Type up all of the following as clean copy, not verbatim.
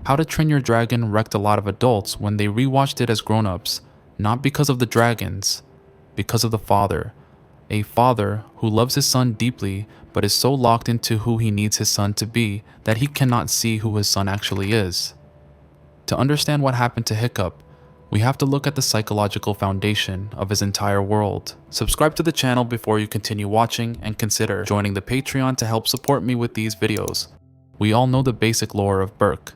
How to Train Your Dragon wrecked a lot of adults when they rewatched it as grown-ups, not because of the dragons, because of the father. A father who loves his son deeply but is so locked into who he needs his son to be that he cannot see who his son actually is. To understand what happened to Hiccup, we have to look at the psychological foundation of his entire world. Subscribe to the channel before you continue watching and consider joining the Patreon to help support me with these videos. We all know the basic lore of Berk.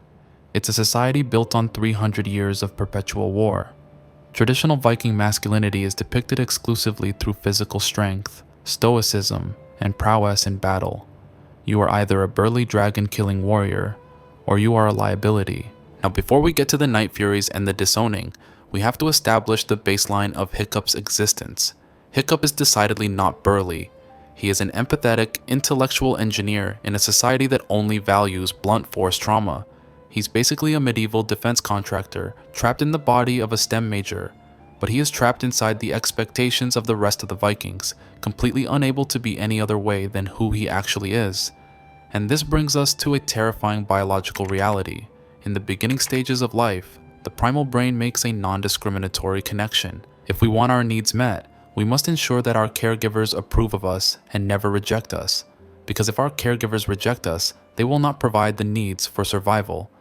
It's a society built on 300 years of perpetual war. Traditional Viking masculinity is depicted exclusively through physical strength, stoicism, and prowess in battle. You are either a burly dragon-killing warrior, or you are a liability. Now, before we get to the Night Furies and the Disowning, we have to establish the baseline of Hiccup's existence. Hiccup is decidedly not burly. He is an empathetic, intellectual engineer in a society that only values blunt force trauma. He's basically a medieval defense contractor trapped in the body of a STEM major, but he is trapped inside the expectations of the rest of the Vikings, completely unable to be any other way than who he actually is. And this brings us to a terrifying biological reality. In the beginning stages of life, the primal brain makes a non-discriminatory connection. If we want our needs met, we must ensure that our caregivers approve of us and never reject us, because if our caregivers reject us, they will not provide the needs for survival.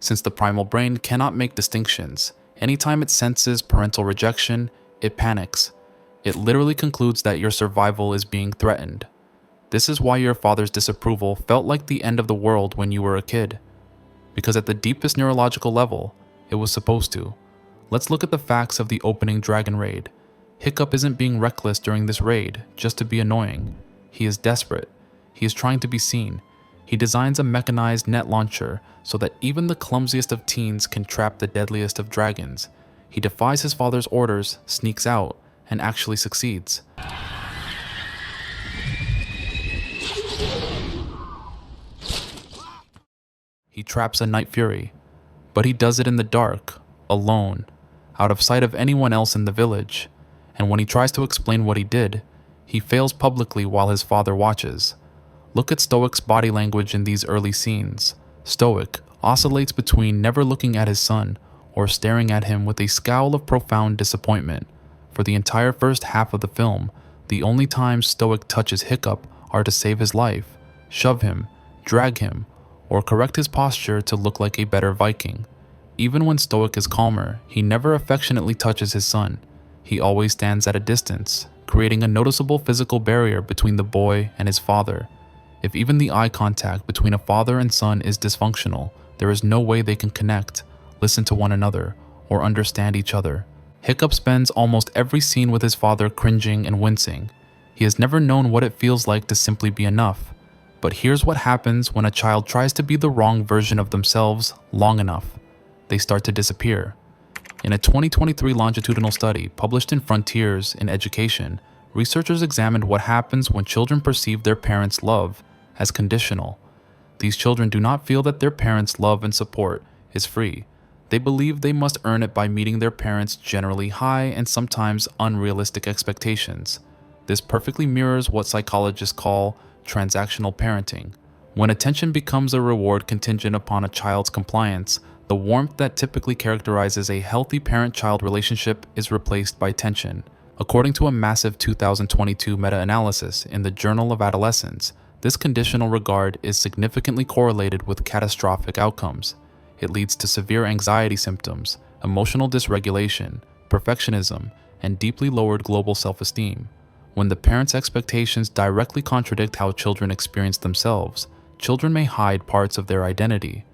Since the primal brain cannot make distinctions, anytime it senses parental rejection, it panics. It literally concludes that your survival is being threatened. This is why your father's disapproval felt like the end of the world when you were a kid. Because at the deepest neurological level, it was supposed to. Let's look at the facts of the opening dragon raid. Hiccup isn't being reckless during this raid just to be annoying. He is desperate. He is trying to be seen. He designs a mechanized net launcher so that even the clumsiest of teens can trap the deadliest of dragons. He defies his father's orders, sneaks out, and actually succeeds. He traps a Night Fury, but he does it in the dark, alone, out of sight of anyone else in the village. And when he tries to explain what he did, he fails publicly while his father watches. Look at Stoic's body language in these early scenes. Stoic oscillates between never looking at his son or staring at him with a scowl of profound disappointment. For the entire first half of the film, the only times Stoic touches Hiccup are to save his life, shove him, drag him, or correct his posture to look like a better Viking. Even when Stoic is calmer, he never affectionately touches his son. He always stands at a distance, creating a noticeable physical barrier between the boy and his father. If even the eye contact between a father and son is dysfunctional, there is no way they can connect, listen to one another, or understand each other. Hiccup spends almost every scene with his father cringing and wincing. He has never known what it feels like to simply be enough. But here's what happens when a child tries to be the wrong version of themselves long enough. They start to disappear. In a 2023 longitudinal study published in Frontiers in Education, researchers examined what happens when children perceive their parents' love as conditional. These children do not feel that their parents' love and support is free. They believe they must earn it by meeting their parents' generally high and sometimes unrealistic expectations. This perfectly mirrors what psychologists call transactional parenting. When attention becomes a reward contingent upon a child's compliance, the warmth that typically characterizes a healthy parent-child relationship is replaced by tension. According to a massive 2022 meta-analysis in the Journal of Adolescence, this conditional regard is significantly correlated with catastrophic outcomes. It leads to severe anxiety symptoms, emotional dysregulation, perfectionism, and deeply lowered global self-esteem. When the parents' expectations directly contradict how children experience themselves, children may hide parts of their identity.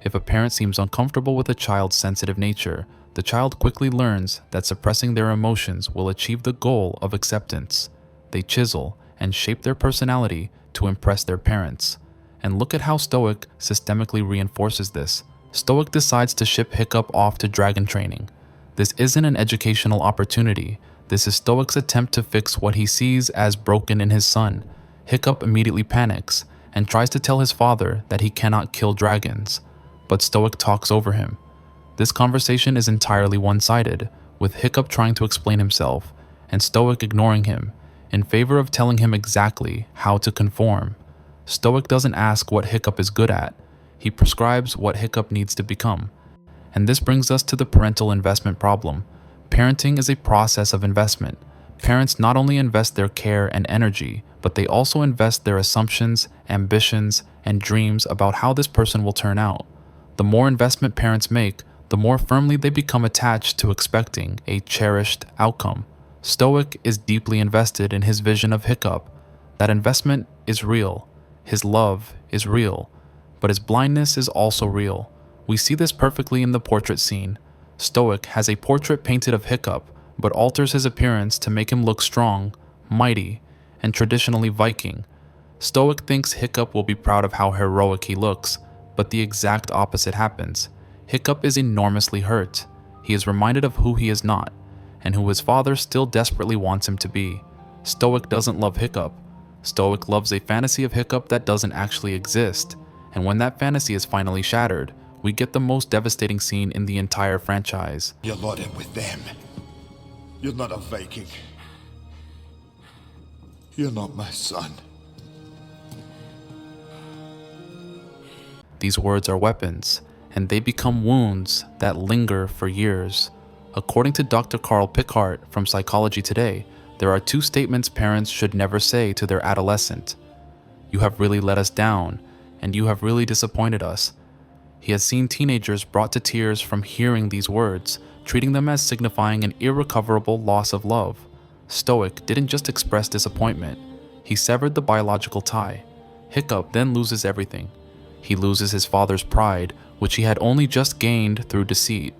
If a parent seems uncomfortable with a child's sensitive nature, the child quickly learns that suppressing their emotions will achieve the goal of acceptance. They chisel and shape their personality to impress their parents. And look at how Stoic systemically reinforces this. Stoic decides to ship Hiccup off to dragon training. This isn't an educational opportunity. This is Stoic's attempt to fix what he sees as broken in his son. Hiccup immediately panics and tries to tell his father that he cannot kill dragons, but Stoic talks over him. This conversation is entirely one-sided, with Hiccup trying to explain himself and Stoic ignoring him in favor of telling him exactly how to conform. Stoic doesn't ask what Hiccup is good at. He prescribes what Hiccup needs to become. And this brings us to the parental investment problem. Parenting is a process of investment. Parents not only invest their care and energy, but they also invest their assumptions, ambitions, and dreams about how this person will turn out. The more investment parents make, the more firmly they become attached to expecting a cherished outcome. Stoic is deeply invested in his vision of Hiccup. That investment is real. His love is real. But his blindness is also real. We see this perfectly in the portrait scene. Stoic has a portrait painted of Hiccup, but alters his appearance to make him look strong, mighty, and traditionally Viking. Stoic thinks Hiccup will be proud of how heroic he looks, but the exact opposite happens. Hiccup is enormously hurt. He is reminded of who he is not, and who his father still desperately wants him to be. Stoic doesn't love Hiccup. Stoic loves a fantasy of Hiccup that doesn't actually exist, and when that fantasy is finally shattered, we get the most devastating scene in the entire franchise. You're loaded with them. You're not a Viking. You're not my son. These words are weapons, and they become wounds that linger for years. According to Dr. Carl Pickhardt from Psychology Today, there are 2 statements parents should never say to their adolescent. You have really let us down, and you have really disappointed us. He has seen teenagers brought to tears from hearing these words, treating them as signifying an irrecoverable loss of love. Stoic didn't just express disappointment, he severed the biological tie. Hiccup then loses everything. He loses his father's pride, which he had only just gained through deceit.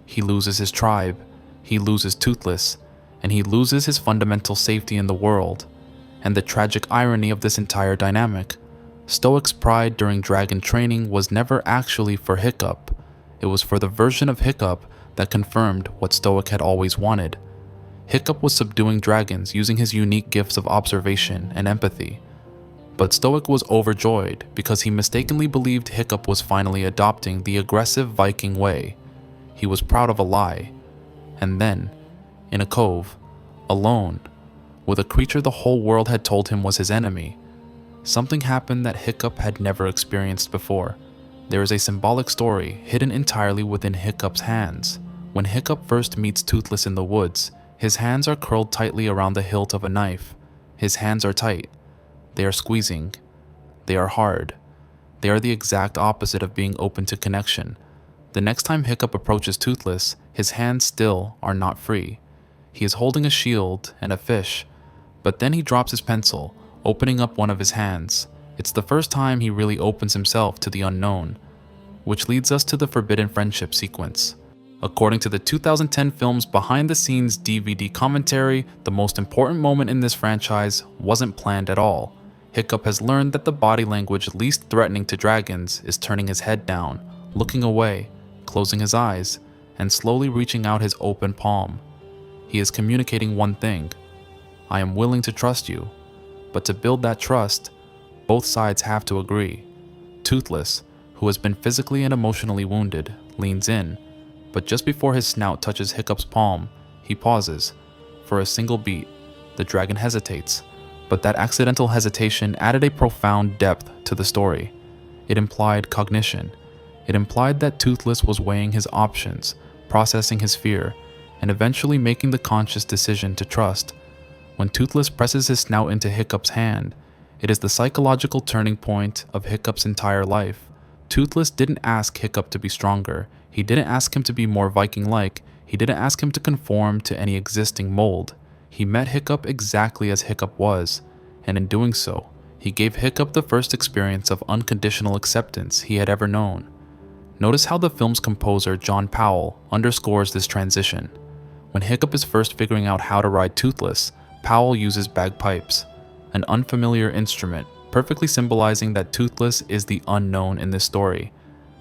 He loses his tribe, he loses Toothless, and he loses his fundamental safety in the world. And the tragic irony of this entire dynamic, Stoic's pride during dragon training was never actually for Hiccup. It was for the version of Hiccup that confirmed what Stoic had always wanted. Hiccup was subduing dragons using his unique gifts of observation and empathy. But Stoic was overjoyed because he mistakenly believed Hiccup was finally adopting the aggressive Viking way. He was proud of a lie. And then, in a cove, alone, with a creature the whole world had told him was his enemy, something happened that Hiccup had never experienced before. There is a symbolic story hidden entirely within Hiccup's hands. When Hiccup first meets Toothless in the woods, his hands are curled tightly around the hilt of a knife. His hands are tight. They are squeezing. They are hard. They are the exact opposite of being open to connection. The next time Hiccup approaches Toothless, his hands still are not free. He is holding a shield and a fish, but then he drops his pencil, opening up one of his hands. It's the first time he really opens himself to the unknown, which leads us to the forbidden friendship sequence. According to the 2010 film's behind-the-scenes DVD commentary, the most important moment in this franchise wasn't planned at all. Hiccup has learned that the body language least threatening to dragons is turning his head down, looking away, closing his eyes, and slowly reaching out his open palm. He is communicating one thing: I am willing to trust you. But to build that trust, both sides have to agree. Toothless, who has been physically and emotionally wounded, leans in, but just before his snout touches Hiccup's palm, he pauses. For a single beat, the dragon hesitates, but that accidental hesitation added a profound depth to the story. It implied cognition. It implied that Toothless was weighing his options, processing his fear, and eventually making the conscious decision to trust. When Toothless presses his snout into Hiccup's hand, it is the psychological turning point of Hiccup's entire life. Toothless didn't ask Hiccup to be stronger. He didn't ask him to be more Viking-like. He didn't ask him to conform to any existing mold. He met Hiccup exactly as Hiccup was, and in doing so, he gave Hiccup the first experience of unconditional acceptance he had ever known. Notice how the film's composer John Powell underscores this transition. When Hiccup is first figuring out how to ride Toothless, Powell uses bagpipes, an unfamiliar instrument, perfectly symbolizing that Toothless is the unknown in this story.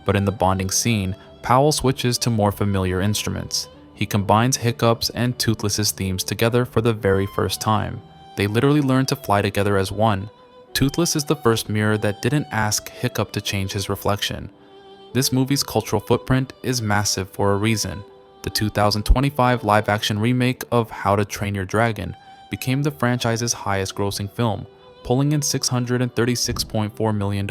But in the bonding scene, Powell switches to more familiar instruments. He combines Hiccup's and Toothless's themes together for the very first time. They literally learn to fly together as one. Toothless is the first mirror that didn't ask Hiccup to change his reflection. This movie's cultural footprint is massive for a reason. The 2025 live-action remake of How to Train Your Dragon became the franchise's highest-grossing film, pulling in $636.4 million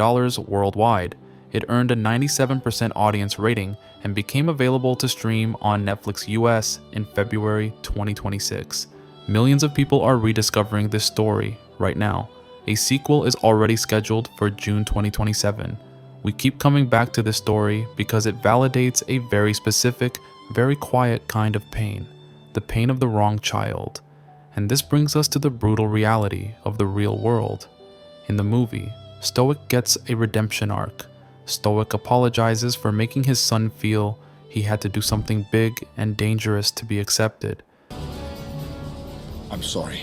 worldwide. It earned a 97% audience rating and became available to stream on Netflix US in February 2026. Millions of people are rediscovering this story right now. A sequel is already scheduled for June 2027. We keep coming back to this story because it validates a very specific, very quiet kind of pain, the pain of the wrong child. And this brings us to the brutal reality of the real world. In the movie, Stoic gets a redemption arc. Stoic apologizes for making his son feel he had to do something big and dangerous to be accepted. I'm sorry.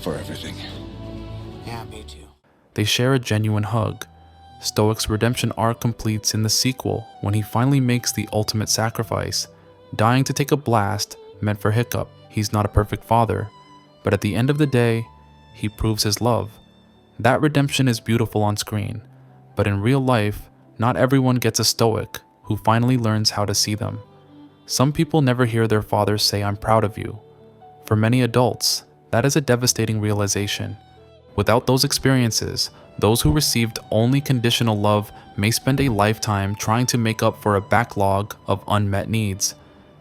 For everything. Yeah, me too. They share a genuine hug. Stoic's redemption arc completes in the sequel when he finally makes the ultimate sacrifice, dying to take a blast meant for Hiccup. He's not a perfect father, but at the end of the day, he proves his love. That redemption is beautiful on screen, but in real life, not everyone gets a Stoic who finally learns how to see them. Some people never hear their fathers say, "I'm proud of you." For many adults, that is a devastating realization. Without those experiences, those who received only conditional love may spend a lifetime trying to make up for a backlog of unmet needs.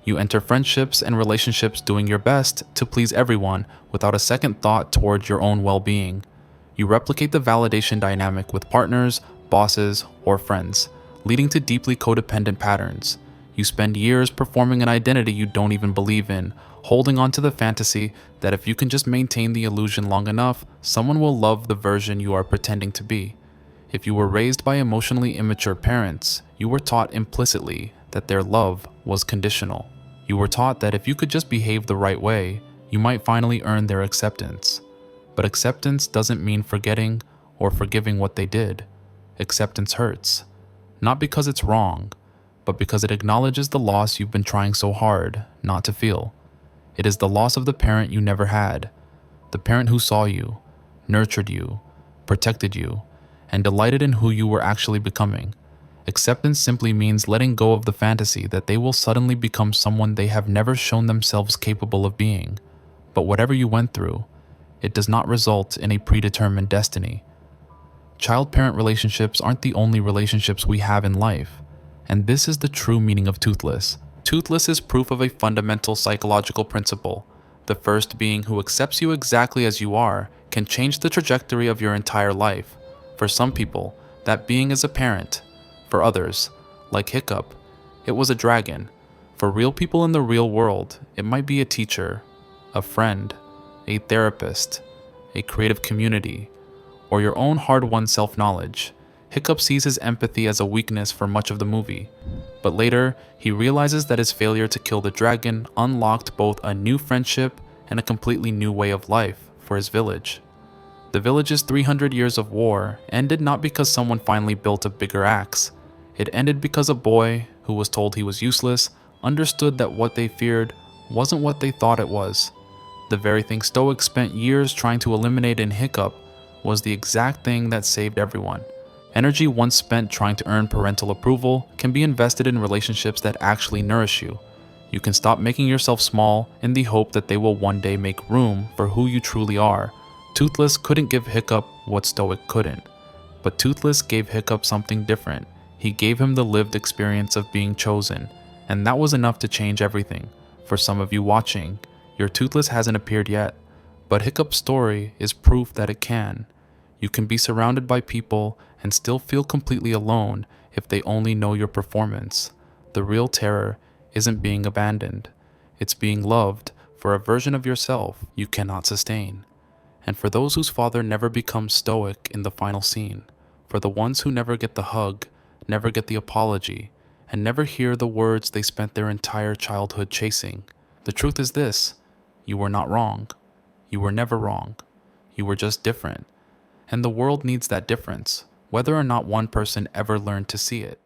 You enter friendships and relationships doing your best to please everyone without a second thought toward your own well-being. You replicate the validation dynamic with partners, bosses, or friends, leading to deeply codependent patterns. You spend years performing an identity you don't even believe in, holding on to the fantasy that if you can just maintain the illusion long enough, someone will love the version you are pretending to be. If you were raised by emotionally immature parents, you were taught implicitly that their love was conditional. You were taught that if you could just behave the right way, you might finally earn their acceptance. But acceptance doesn't mean forgetting or forgiving what they did. Acceptance hurts. Not because it's wrong, but because it acknowledges the loss you've been trying so hard not to feel. It is the loss of the parent you never had, the parent who saw you, nurtured you, protected you, and delighted in who you were actually becoming. Acceptance simply means letting go of the fantasy that they will suddenly become someone they have never shown themselves capable of being. But whatever you went through, it does not result in a predetermined destiny. Child-parent relationships aren't the only relationships we have in life, and this is the true meaning of Toothless. Toothless is proof of a fundamental psychological principle. The first being who accepts you exactly as you are can change the trajectory of your entire life. For some people, that being is a parent. For others, like Hiccup, it was a dragon. For real people in the real world, it might be a teacher, a friend, a therapist, a creative community, or your own hard-won self-knowledge. Hiccup sees his empathy as a weakness for much of the movie, but later he realizes that his failure to kill the dragon unlocked both a new friendship and a completely new way of life for his village. The village's 300 years of war ended not because someone finally built a bigger axe. It ended because a boy, who was told he was useless, understood that what they feared wasn't what they thought it was. The very thing Stoics spent years trying to eliminate in Hiccup was the exact thing that saved everyone. Energy once spent trying to earn parental approval can be invested in relationships that actually nourish you. You can stop making yourself small in the hope that they will one day make room for who you truly are. Toothless couldn't give Hiccup what Stoic couldn't, but Toothless gave Hiccup something different. He gave him the lived experience of being chosen, and that was enough to change everything. For some of you watching, your Toothless hasn't appeared yet, but Hiccup's story is proof that it can. You can be surrounded by people and still feel completely alone if they only know your performance. The real terror isn't being abandoned. It's being loved for a version of yourself you cannot sustain. And for those whose father never becomes stoic in the final scene, for the ones who never get the hug, never get the apology, and never hear the words they spent their entire childhood chasing, the truth is this: you were not wrong. You were never wrong. You were just different. And the world needs that difference, whether or not one person ever learned to see it.